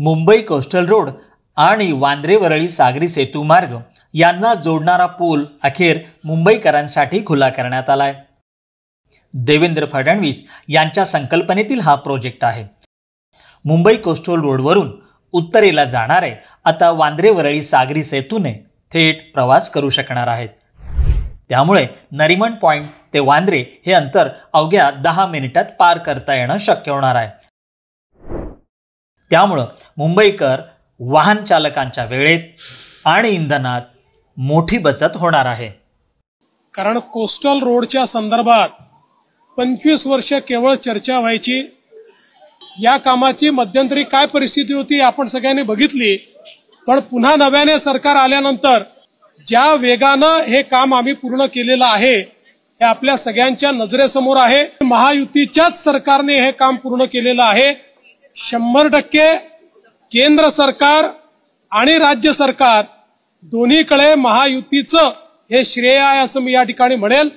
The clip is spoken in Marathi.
मुंबई कोस्टल रोड आणि वांद्रे वरळी सागरी सेतू मार्ग यांना जोडणारा पूल अखेर मुंबईकरांसाठी खुला करण्यात आलाय। देवेंद्र फडणवीस यांच्या संकल्पनेतील हा प्रोजेक्ट आहे। मुंबई कोस्टल रोडवरून उत्तरेला जाणारे आता वांद्रे वरळी सागरी सेतूने थेट प्रवास करू शकणार आहेत। त्यामुळे नरिमन पॉइंट ते वांद्रे हे अंतर अवघ्या 10 मिनिटात पार करता येणं शक्य होणार आहे। त्यामुळे मुंबईकर वाहन चालकांच्या वेळेत आणि इंधनात मोठी बचत होणार आहे। कारण कोस्टल रोडच्या संदर्भात 25 वर्ष केवळ चर्चा व्हायची। या कामाची मध्यंतरी काय परिस्थिती होती आपण सगळ्यांनी बघितली, पण पुन्हा नव्याने सरकार आल्यानंतर ज्या वेगानं हे काम आम्ही पूर्ण केलेलं आहे हे आपल्या सगळ्यांच्या नजरेसमोर आहे। महायुतीच्याच सरकारने हे काम पूर्ण केलेलं आहे। 100% केंद्र सरकार आणि राज्य सरकार दोन्हीकडे महायुतीचं हे श्रेय आहे असं मी या ठिकाणी म्हणेल।